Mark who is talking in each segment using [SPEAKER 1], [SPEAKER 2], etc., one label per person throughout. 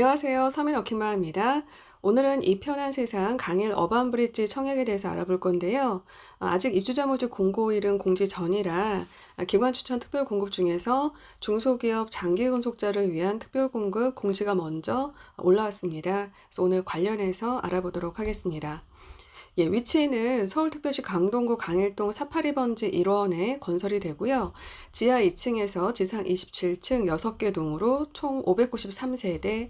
[SPEAKER 1] 안녕하세요. 서민 어킨마입니다. 오늘은 이 편한 세상 강일 어반브릿지 청약에 대해서 알아볼 건데요. 아직 입주자 모집 공고일은 공지 전이라 기관 추천 특별 공급 중에서 중소기업 장기 건속자를 위한 특별 공급 공지가 먼저 올라왔습니다. 그래서 오늘 관련해서 알아보도록 하겠습니다. 위치는 서울특별시 강동구 강일동 482번지 1원에 건설이 되고요. 지하 2층에서 지상 27층 6개 동으로 총 593세대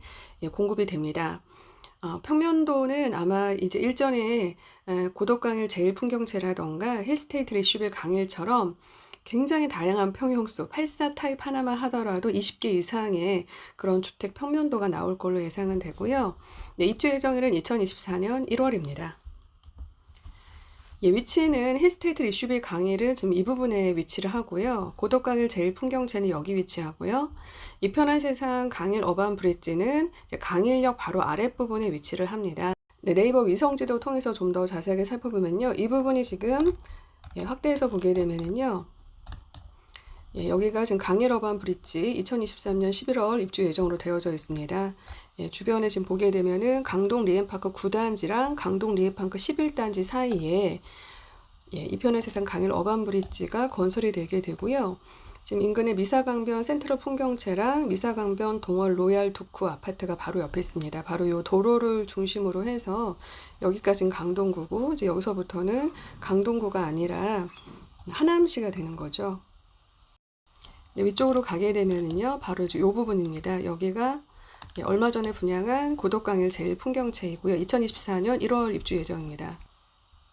[SPEAKER 1] 공급이 됩니다. 평면도는 아마 이제 일전에 고덕강일 제일풍경채라던가 힐스테이트 리슈빌 강일처럼 굉장히 다양한 평형수, 84 타입 하나만 하더라도 20개 이상의 그런 주택 평면도가 나올 걸로 예상은 되고요. 입주 예정일은 2024년 1월입니다. 위치는 힐스테이트 리슈빌 강일은 지금 이 부분에 위치를 하고요. 고덕강일 제일풍경채는 여기 위치하고요. 이 편한 세상 강일 어반브릿지는 강일역 바로 아랫부분에 위치를 합니다. 네이버 위성지도 통해서 좀 더 자세하게 살펴보면요. 이 부분이 지금 확대해서 보게 되면은요. 여기가 지금 강일 어반브릿지 2023년 11월 입주 예정으로 되어져 있습니다. 주변에 지금 보게 되면은 강동 리엠파크 9단지랑 강동 리엠파크 11단지 사이에 이 편의 세상 강일 어반브릿지가 건설이 되게 되고요. 지금 인근에 미사강변 센트럴 풍경채랑 미사강변 동월 로얄 두쿠 아파트가 바로 옆에 있습니다. 바로 이 도로를 중심으로 해서 여기까지는 강동구고 이제 여기서부터는 강동구가 아니라 하남시가 되는 거죠. 위쪽으로 가게 되면은요, 바로 이 부분입니다. 여기가 얼마 전에 분양한 고덕강일 제일풍경채이고요. 2024년 1월 입주 예정입니다.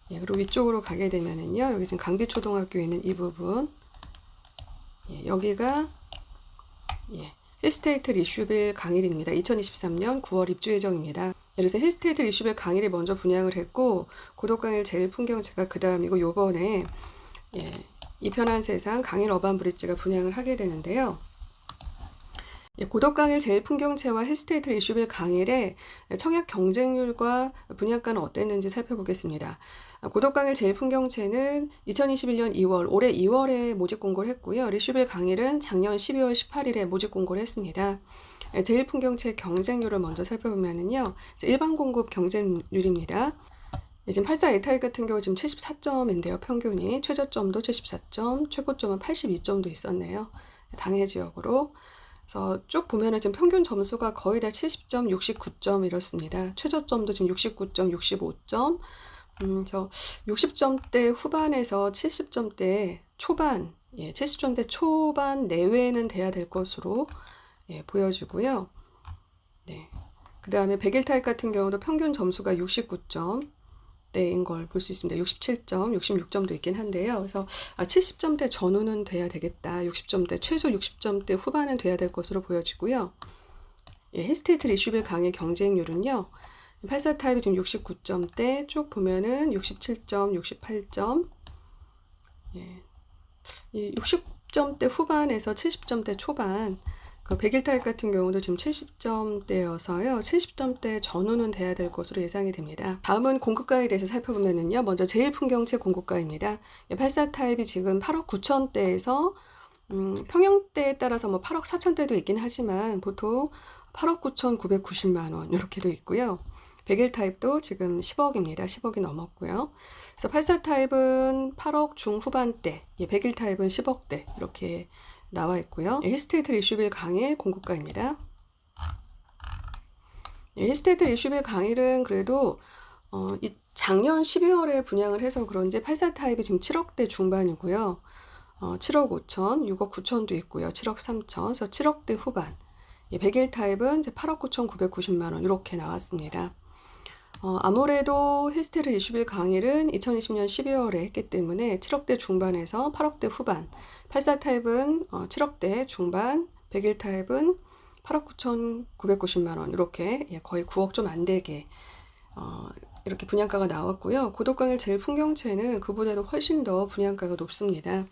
[SPEAKER 1] 그리고 위쪽으로 가게 되면은요, 여기 지금 강비초등학교에 있는 이 부분, 여기가 힐스테이트 리슈빌 강일입니다. 2023년 9월 입주 예정입니다. 그래서 힐스테이트 리슈빌 강일이 먼저 분양을 했고 고덕강일 제일풍경채가 그 다음이고 요번에 이 편한 세상 강일 어반브릿지가 분양을 하게 되는데요. 고덕강일 제일풍경채와 힐스테이트 리슈빌 강일의 청약 경쟁률과 분양가는 어땠는지 살펴보겠습니다. 고덕강일 제일풍경채는 2021년 2월, 올해 2월에 모집 공고를 했고요. 리슈빌 강일은 작년 12월 18일에 모집 공고를 했습니다. 제일풍경채 경쟁률을 먼저 살펴보면요. 일반 공급 경쟁률입니다. 지금 84 A타입 같은 경우 지금 74점인데요. 평균이 최저점도 74점, 최고점은 82점도 있었네요. 당해 지역으로. 그래서 쭉 보면은 지금 평균 점수가 거의 다 70점, 69점 이렇습니다. 최저점도 지금 69점, 65점. 저 60점대 후반에서 70점대 초반, 70점대 초반 내외는 돼야 될 것으로 보여지고요. 그 다음에 101 타입 같은 경우도 평균 점수가 69점. 대인 걸 볼 수 있습니다. 67점, 66점도 있긴 한데요. 그래서 70점대 전후는 돼야 되겠다. 60점대, 최소 60점대 후반은 돼야 될 것으로 보여지고요. 힐스테이트 리슈빌 강의 경쟁률은요. 84 타입이 지금 69점대, 쭉 보면은 67점, 68점, 60점대 후반에서 70점대 초반, 그 101 타입 같은 경우도 지금 70점대여서요. 70점대 전후는 돼야 될 것으로 예상이 됩니다. 다음은 공급가에 대해서 살펴보면요. 먼저 제일풍경채 공급가입니다. 84 타입이 지금 8억 9천대에서 평형대에 따라서 뭐 8억 4천대도 있긴 하지만 보통 8억 9천 990만 원 이렇게도 있고요. 101 타입도 지금 10억입니다. 10억이 넘었고요. 그래서 84 타입은 8억 중후반대, 101 타입은 10억대 이렇게 나와 있고요. 힐스테이트 리슈빌 강일 공급가입니다. 힐스테이트 리슈빌 강일은 그래도 작년 12월에 분양을 해서 그런지 84 타입이 지금 7억대 중반이고요. 7억 5천, 6억 9천도 있고요. 7억 3천, 그래서 7억대 후반. 101 타입은 이제 8억 9천 990만 원 이렇게 나왔습니다. 아무래도 힐스테이트 리슈빌 강일은 2020년 12월에 했기 때문에 7억대 중반에서 8억대 후반, 84 타입은 7억대 중반, 101 타입은 8억 9천 990만 원 이렇게 거의 9억 좀 안 되게 이렇게 분양가가 나왔고요. 고덕강일 제일풍경채는 그보다도 훨씬 더 분양가가 높습니다.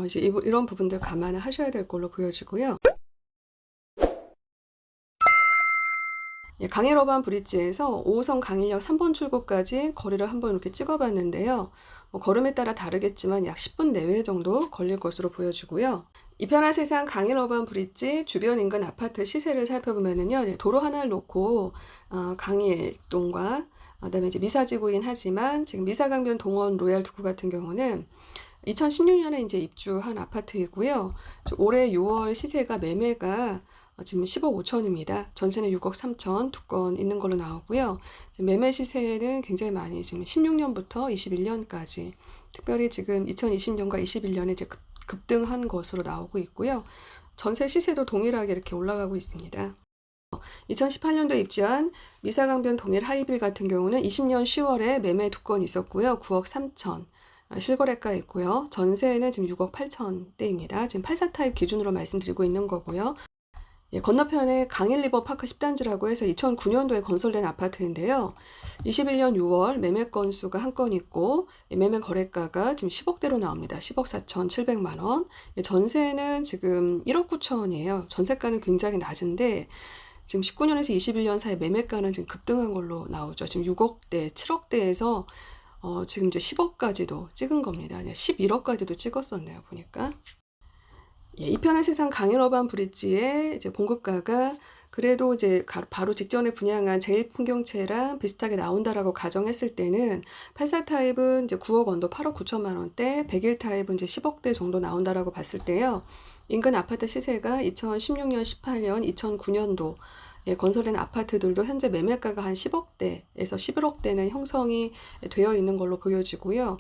[SPEAKER 1] 이제 이런 부분들 감안을 하셔야 될 걸로 보여지고요. 강일 어반브릿지에서 5호선 강일역 3번 출구까지 거리를 한번 이렇게 찍어봤는데요. 걸음에 따라 다르겠지만 약 10분 내외 정도 걸릴 것으로 보여지고요. 이편한 세상 강일 어반 브릿지 주변 인근 아파트 시세를 살펴보면은요. 네, 도로 하나를 놓고 강일동과 그다음에 이제 미사지구이긴 하지만 지금 미사강변 동원 로얄 두쿠 같은 경우는 2016년에 이제 입주한 아파트이고요. 올해 6월 시세가 매매가 지금 10억 5천입니다. 전세는 6억 3천 두 건 있는 걸로 나오고요. 매매 시세는 굉장히 많이 지금 16년부터 21년까지 특별히 지금 2020년과 21년에 이제 급등한 것으로 나오고 있고요. 전세 시세도 동일하게 이렇게 올라가고 있습니다. 2018년도에 입주한 미사강변 동일 하이빌 같은 경우는 20년 10월에 매매 두 건 있었고요. 9억 3천 실거래가 있고요. 전세는 지금 6억 8천대입니다. 지금 84 타입 기준으로 말씀드리고 있는 거고요. 예, 건너편에 강일리버파크 10단지라고 해서 2009년도에 건설된 아파트인데요. 21년 6월 매매 건수가 한 건 있고 매매 거래가가 지금 10억대로 나옵니다. 10억 4,700만 원. 예, 전세는 지금 1억 9천이에요. 전세가는 굉장히 낮은데 지금 19년에서 21년 사이 매매가는 지금 급등한 걸로 나오죠. 지금 6억대, 7억대에서 지금 이제 10억까지도 찍은 겁니다. 11억까지도 찍었었네요. 보니까. 예, 이편한 세상 강일 어반 브릿지의 이제 공급가가 그래도 이제 바로 직전에 분양한 제1풍경채랑 비슷하게 나온다라고 가정했을 때는 84 타입은 이제 9억 원도 8억 9천만 원대, 101 타입은 이제 10억대 정도 나온다라고 봤을 때요. 인근 아파트 시세가 2016년, 18년, 2009년도 예, 건설된 아파트들도 현재 매매가가 한 10억대에서 11억대는 형성이 되어 있는 걸로 보여지고요.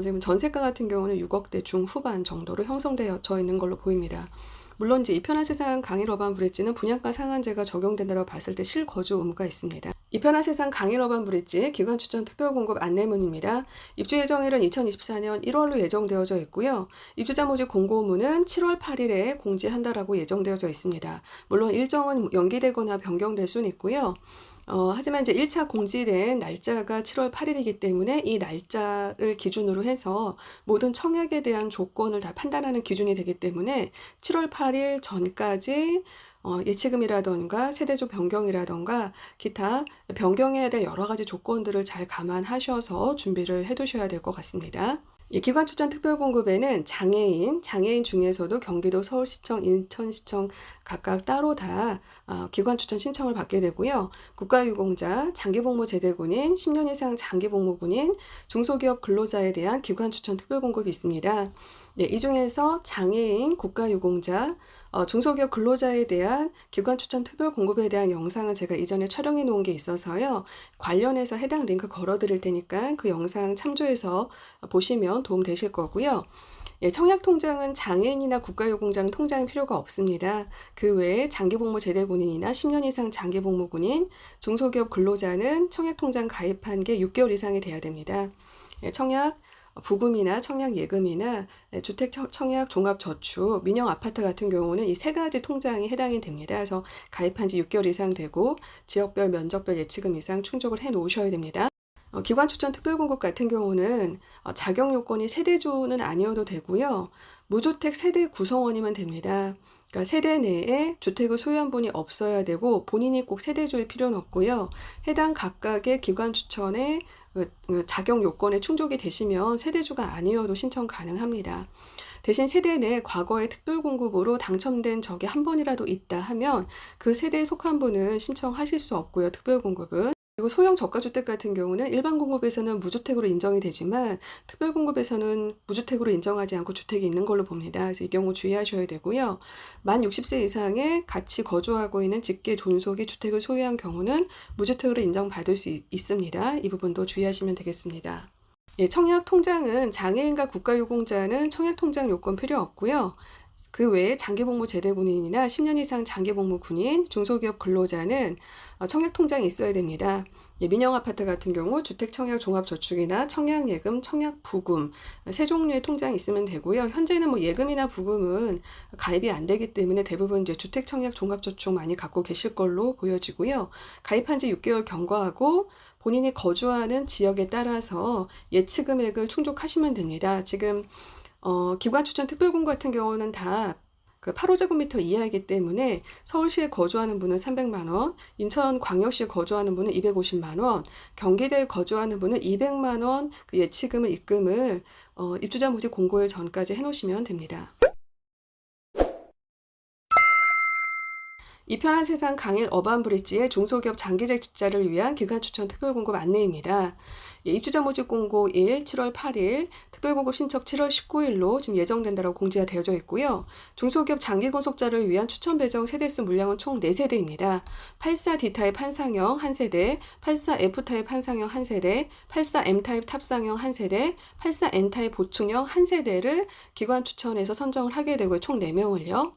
[SPEAKER 1] 지금 전세가 같은 경우는 6억대 중후반 정도로 형성되어 있는 걸로 보입니다. 물론 이제 이편한 세상 강일 어반 브릿지는 분양가 상한제가 적용된다고 봤을 때 실거주 의무가 있습니다. 이편한 세상 강일 어반 브릿지 기간 추천 특별 공급 안내문입니다. 입주 예정일은 2024년 1월로 예정되어져 있고요. 입주자 모집 공고문은 7월 8일에 공지한다라고 예정되어져 있습니다. 물론 일정은 연기되거나 변경될 수는 있고요. 하지만 이제 1차 공지된 날짜가 7월 8일이기 때문에 이 날짜를 기준으로 해서 모든 청약에 대한 조건을 다 판단하는 기준이 되기 때문에 7월 8일 전까지 예치금이라던가 세대조 변경이라던가 기타 변경해야 될 여러 가지 조건들을 잘 감안하셔서 준비를 해 두셔야 될 것 같습니다. 예, 기관 추천 특별 공급에는 장애인 중에서도 경기도 서울시청, 인천시청 각각 따로 다 기관 추천 신청을 받게 되고요. 국가유공자, 장기복무 제대군인, 10년 이상 장기복무군인, 중소기업 근로자에 대한 기관 추천 특별 공급이 있습니다. 네, 이 중에서 장애인, 국가유공자, 중소기업 근로자에 대한 기관 추천 특별 공급에 대한 영상은 제가 이전에 촬영해 놓은 게 있어서요. 관련해서 해당 링크 걸어 드릴 테니까 그 영상 참조해서 보시면 도움 되실 거고요. 예, 청약 통장은 장애인이나 국가유공자는 통장이 필요가 없습니다. 그 외에 장기복무 제대군인이나 10년 이상 장기복무군인, 중소기업 근로자는 청약 통장 가입한 게 6개월 이상이 돼야 됩니다. 예, 청약 부금이나 청약 예금이나 주택 청약 종합저축, 민영 아파트 같은 경우는 이 세 가지 통장이 해당이 됩니다. 그래서 가입한 지 6개월 이상 되고 지역별 면적별 예치금 이상 충족을 해 놓으셔야 됩니다. 기관 추천 특별공급 같은 경우는 자격 요건이 세대주는 아니어도 되고요. 무주택 세대 구성원이면 됩니다. 그러니까 세대 내에 주택을 소유한 분이 없어야 되고 본인이 꼭 세대주일 필요는 없고요. 해당 각각의 기관 추천에 자격 요건에 충족이 되시면 세대주가 아니어도 신청 가능합니다. 대신 세대 내 과거에 특별공급으로 당첨된 적이 한 번이라도 있다 하면 그 세대에 속한 분은 신청하실 수 없고요. 특별공급은. 그리고 소형 저가주택 같은 경우는 일반 공급에서는 무주택으로 인정이 되지만 특별공급에서는 무주택으로 인정하지 않고 주택이 있는 걸로 봅니다. 그래서 이 경우 주의하셔야 되고요. 만 60세 이상의 같이 거주하고 있는 직계 존속이 주택을 소유한 경우는 무주택으로 인정받을 수 있습니다. 이 부분도 주의하시면 되겠습니다. 예, 청약 통장은 장애인과 국가유공자는 청약 통장 요건 필요 없고요. 그 외에 장기복무 제대군인이나 10년 이상 장기복무 군인, 중소기업 근로자는 청약 통장이 있어야 됩니다. 예, 민영 아파트 같은 경우 주택 청약 종합저축이나 청약 예금, 청약 부금 세 종류의 통장이 있으면 되고요. 현재는 뭐 예금이나 부금은 가입이 안 되기 때문에 대부분 이제 주택 청약 종합저축 많이 갖고 계실 걸로 보여지고요. 가입한 지 6개월 경과하고 본인이 거주하는 지역에 따라서 예치 금액을 충족하시면 됩니다. 지금 기관 추천 특별공급 같은 경우는 다 그 8호제곱미터 이하이기 때문에 서울시에 거주하는 분은 300만 원, 인천광역시에 거주하는 분은 250만 원, 경기도에 거주하는 분은 200만 원 그 예치금을 입금을 입주자 모집 공고일 전까지 해놓으시면 됩니다. 이편한 세상 강일 어반브릿지의 중소기업 장기재직자를 위한 기간추천 특별공급 안내입니다. 입주자 모집 공고 1, 7월 8일, 특별공급 신청 7월 19일로 지금 예정된다고 공지가 되어져 있고요. 중소기업 장기건속자를 위한 추천 배정 세대수 물량은 총 4세대입니다. 84D 타입 한상형 1세대, 84F 타입 한상형 1세대, 84M 타입 탑상형 1세대, 84N 타입 보충형 1세대를 기관 추천해서 선정을 하게 되고요. 총 4명을요.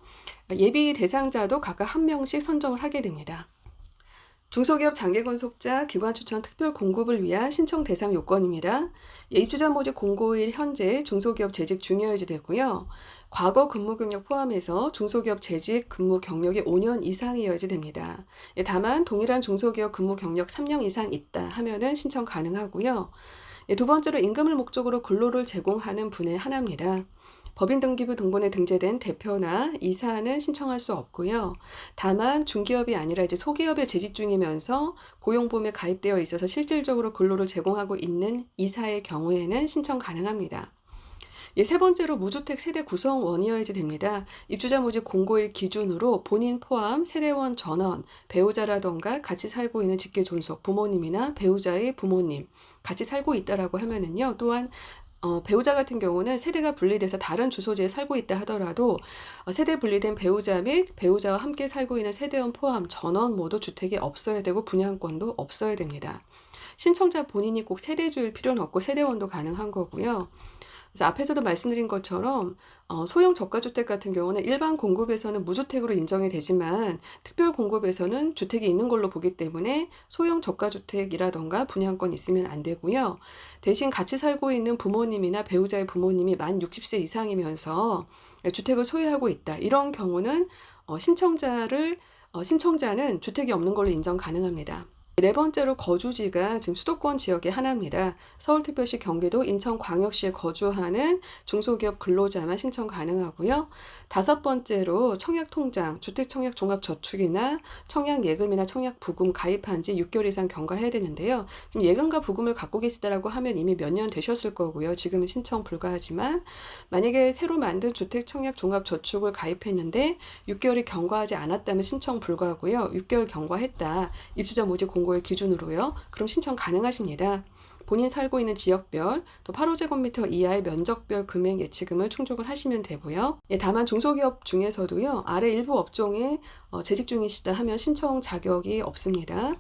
[SPEAKER 1] 예비 대상자도 각각 1명씩 선정을 하게 됩니다. 중소기업 장기건속자 기관 추천 특별 공급을 위한 신청 대상 요건입니다. 입주자 모집 공고일 현재 중소기업 재직 중이어야지 되고요. 과거 근무 경력 포함해서 중소기업 재직 근무 경력이 5년 이상이어야지 됩니다. 다만 동일한 중소기업 근무 경력 3년 이상 있다 하면은 신청 가능하고요. 두 번째로 임금을 목적으로 근로를 제공하는 분의 하나입니다. 법인등기부 등본에 등재된 대표나 이사는 신청할 수 없고요. 다만 중기업이 아니라 이제 소기업에 재직 중이면서 고용보험에 가입되어 있어서 실질적으로 근로를 제공하고 있는 이사의 경우에는 신청 가능합니다. 세 번째로 무주택 세대 구성원이어야지 됩니다. 입주자 모집 공고일 기준으로 본인 포함 세대원 전원, 배우자라던가 같이 살고 있는 직계 존속, 부모님이나 배우자의 부모님, 같이 살고 있다라고 하면은요. 또한 배우자 같은 경우는 세대가 분리돼서 다른 주소지에 살고 있다 하더라도 세대 분리된 배우자 및 배우자와 함께 살고 있는 세대원 포함 전원 모두 주택이 없어야 되고 분양권도 없어야 됩니다. 신청자 본인이 꼭 세대주일 필요는 없고 세대원도 가능한 거고요. 그래서 앞에서도 말씀드린 것처럼 소형 저가주택 같은 경우는 일반 공급에서는 무주택으로 인정이 되지만 특별 공급에서는 주택이 있는 걸로 보기 때문에 소형 저가주택이라던가 분양권 있으면 안 되고요. 대신 같이 살고 있는 부모님이나 배우자의 부모님이 만 60세 이상이면서 주택을 소유하고 있다. 이런 경우는 신청자는 주택이 없는 걸로 인정 가능합니다. 네 번째로 거주지가 지금 수도권 지역의 하나입니다. 서울특별시, 경기도, 인천광역시에 거주하는 중소기업 근로자만 신청 가능하고요. 다섯 번째로 청약통장, 주택청약종합저축이나 청약예금이나 청약부금 가입한 지 6개월 이상 경과해야 되는데요. 지금 예금과 부금을 갖고 계시다라고 하면 이미 몇 년 되셨을 거고요. 지금은 신청 불가하지만 만약에 새로 만든 주택청약종합저축을 가입했는데 6개월이 경과하지 않았다면 신청 불가하고요. 6개월 경과했다. 입주자 모집 공고의 기준으로요. 그럼 신청 가능하십니다. 본인 살고 있는 지역별 또 8호제곱미터 이하의 면적별 금액 예치금을 충족을 하시면 되고요. 다만 중소기업 중에서도요. 아래 일부 업종에 재직 중이시다 하면 신청 자격이 없습니다.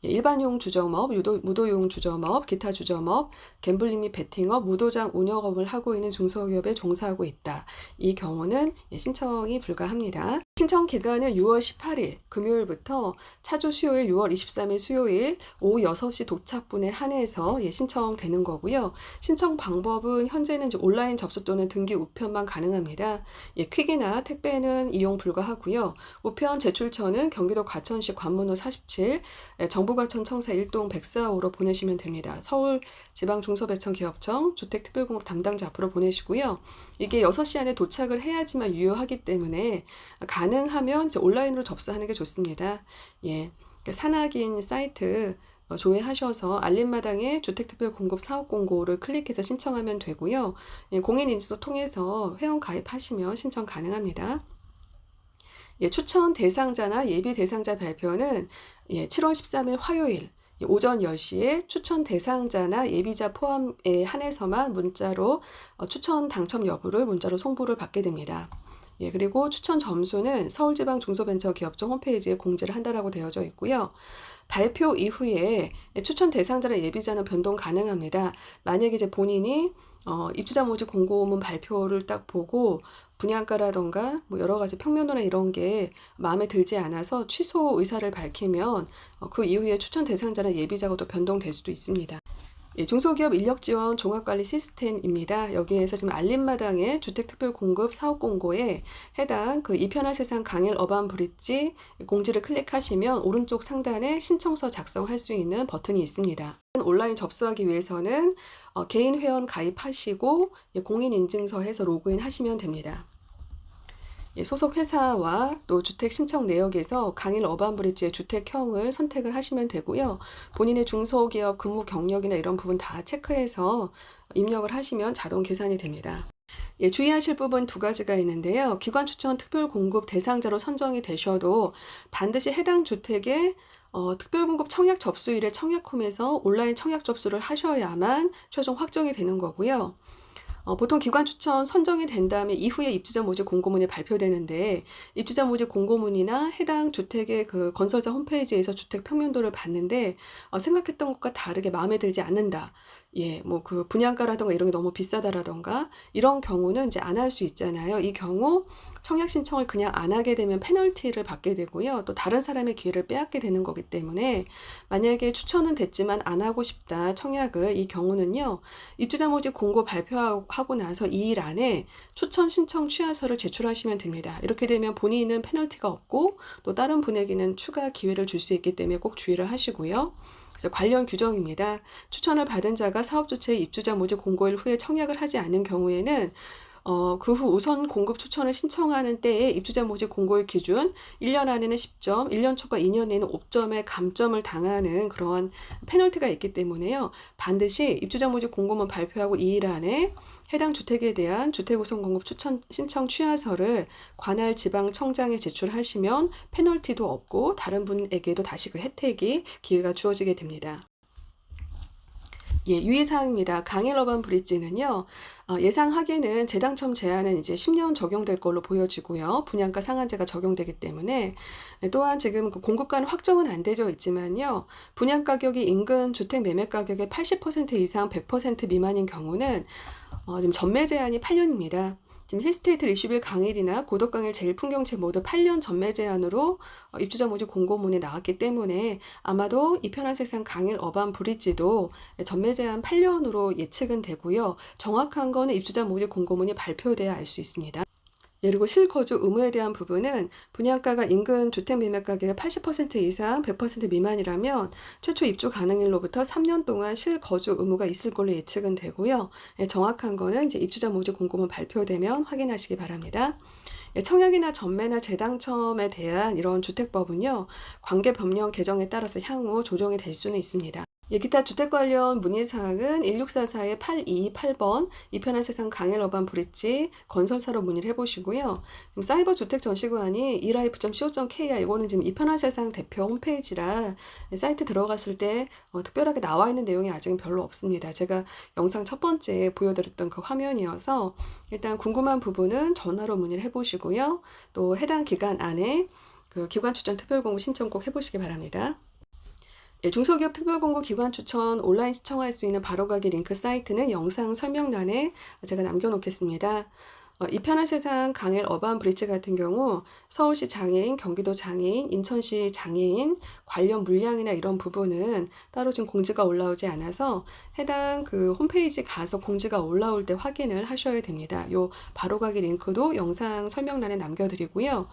[SPEAKER 1] 일반용 주점업, 무도용 주점업, 기타 주점업, 갬블링 및 베팅업, 무도장 운영업을 하고 있는 중소기업에 종사하고 있다. 이 경우는 신청이 불가합니다. 신청 기간은 6월 18일 금요일부터 차주 수요일 6월 23일 수요일 오후 6시 도착분에 한해서 신청되는 거고요. 신청 방법은 현재는 이제 온라인 접수 또는 등기 우편만 가능합니다. 퀵이나 택배는 이용 불가하고요. 우편 제출처는 경기도 과천시 관문호 47 정부과천 청사 1동 104호로 보내시면 됩니다. 서울지방중소배천기업청 주택특별공급 담당자 앞으로 보내시고요. 이게 6시 안에 도착을 해야지만 유효하기 때문에 가능하면 이제 온라인으로 접수하는 게 좋습니다. 산악인 사이트 조회하셔서 알림마당에 주택특별공급 사업공고를 클릭해서 신청하면 되고요. 공인인증서 통해서 회원 가입하시면 신청 가능합니다. 추천 대상자나 예비 대상자 발표는 7월 13일 화요일 오전 10시에 추천 대상자나 예비자 포함에 한해서만 문자로 추천 당첨 여부를 문자로 송부를 받게 됩니다. 그리고 추천 점수는 서울지방중소벤처기업청 홈페이지에 공지를 한다라고 되어져 있고요. 발표 이후에 추천 대상자나 예비자는 변동 가능합니다. 만약에 이제 본인이 입주자 모집 공고문 발표를 딱 보고 분양가라던가 뭐 여러 가지 평면도나 이런 게 마음에 들지 않아서 취소 의사를 밝히면 그 이후에 추천 대상자나 예비자가 또 변동될 수도 있습니다. 중소기업 인력지원 종합관리 시스템입니다. 여기에서 지금 알림마당의 주택특별공급 사업공고에 해당 그 이편한 세상 강일 어반브릿지 공지를 클릭하시면 오른쪽 상단에 신청서 작성할 수 있는 버튼이 있습니다. 온라인 접수하기 위해서는 개인 회원 가입하시고 공인인증서 해서 로그인 하시면 됩니다. 소속 회사와 또 주택 신청 내역에서 강일 어반브릿지의 주택형을 선택을 하시면 되고요. 본인의 중소기업 근무 경력이나 이런 부분 다 체크해서 입력을 하시면 자동 계산이 됩니다. 예, 주의하실 부분 두 가지가 있는데요. 기관 추천 특별 공급 대상자로 선정이 되셔도 반드시 해당 주택의 특별 공급 청약 접수일에 청약홈에서 온라인 청약 접수를 하셔야만 최종 확정이 되는 거고요. 보통 기관 추천 선정이 된 다음에 이후에 입주자 모집 공고문이 발표되는데, 입주자 모집 공고문이나 해당 주택의 그 건설사 홈페이지에서 주택 평면도를 봤는데 생각했던 것과 다르게 마음에 들지 않는다. 예, 뭐 그 분양가라든가 이런 게 너무 비싸다라든가 이런 경우는 이제 안 할 수 있잖아요. 이 경우 청약 신청을 그냥 안 하게 되면 페널티를 받게 되고요. 또 다른 사람의 기회를 빼앗게 되는 거기 때문에, 만약에 추천은 됐지만 안 하고 싶다 청약을, 이 경우는요. 입주자 모집 공고 발표하고 나서 2일 안에 추천 신청 취하서를 제출하시면 됩니다. 이렇게 되면 본인은 페널티가 없고 또 다른 분에게는 추가 기회를 줄 수 있기 때문에 꼭 주의를 하시고요. 그래서 관련 규정입니다. 추천을 받은 자가 사업주체의 입주자 모집 공고일 후에 청약을 하지 않는 경우에는 그 후 우선 공급 추천을 신청하는 때에 입주자 모집 공고일 기준 1년 안에는 10점, 1년 초과 2년 내에는 5점의 감점을 당하는 그런 페널티가 있기 때문에요. 반드시 입주자 모집 공고문 발표하고 2일 안에 해당 주택에 대한 주택 우선 공급 추천 신청 취하서를 관할 지방청장에 제출하시면 페널티도 없고 다른 분에게도 다시 그 혜택이 기회가 주어지게 됩니다. 예, 유의사항입니다. 강일 어반 브릿지는요, 예상하기에는 재당첨 제한은 이제 10년 적용될 걸로 보여지고요. 분양가 상한제가 적용되기 때문에, 또한 지금 그 공급가는 확정은 안 되어 있지만요, 분양 가격이 인근 주택 매매 가격의 80% 이상 100% 미만인 경우는 지금 전매 제한이 8년입니다. 지금 힐스테이트 리슈빌 강일이나 고덕강일 제일풍경채 모두 8년 전매 제한으로 입주자 모집 공고문에 나왔기 때문에 아마도 이편한 세상 강일 어반 브릿지도 전매 제한 8년으로 예측은 되고요. 정확한 거는 입주자 모집 공고문이 발표돼야 알 수 있습니다. 예, 그리고 실거주 의무에 대한 부분은 분양가가 인근 주택 매매 가격의 80% 이상 100% 미만이라면 최초 입주 가능일로부터 3년 동안 실거주 의무가 있을 걸로 예측은 되고요. 예, 정확한 거는 이제 입주자 모집 공고문 발표되면 확인하시기 바랍니다. 예, 청약이나 전매나 재당첨에 대한 이런 주택법은요, 관계 법령 개정에 따라서 향후 조정이 될 수는 있습니다. 예, 기타 주택 관련 문의사항은 1644-8228번 이편한 세상 강일 어반 브릿지 건설사로 문의를 해보시고요. 지금 사이버 주택 전시관이 eLife.co.kr, 이거는 지금 이편한 세상 대표 홈페이지라 사이트 들어갔을 때 특별하게 나와 있는 내용이 아직은 별로 없습니다. 제가 영상 첫 번째 보여드렸던 그 화면이어서 일단 궁금한 부분은 전화로 문의를 해보시고요. 또 해당 기간 안에 그 기관 추천 특별공고 신청 꼭 해보시기 바랍니다. 예, 중소기업 특별공고 기관 추천 온라인 시청할 수 있는 바로가기 링크 사이트는 영상 설명란에 제가 남겨놓겠습니다. 이편한 세상 강일 어반 브릿지 같은 경우 서울시 장애인, 경기도 장애인, 인천시 장애인 관련 물량이나 이런 부분은 따로 지금 공지가 올라오지 않아서 해당 그 홈페이지 가서 공지가 올라올 때 확인을 하셔야 됩니다. 요 바로가기 링크도 영상 설명란에 남겨드리고요.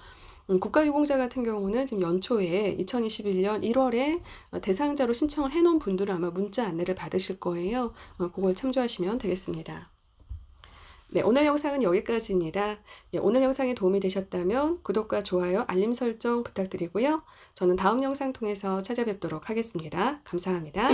[SPEAKER 1] 국가유공자 같은 경우는 지금 연초에 2021년 1월에 대상자로 신청을 해놓은 분들은 아마 문자 안내를 받으실 거예요. 그걸 참조하시면 되겠습니다. 네, 오늘 영상은 여기까지입니다. 예, 오늘 영상이 도움이 되셨다면 구독과 좋아요, 알림 설정 부탁드리고요. 저는 다음 영상 통해서 찾아뵙도록 하겠습니다. 감사합니다.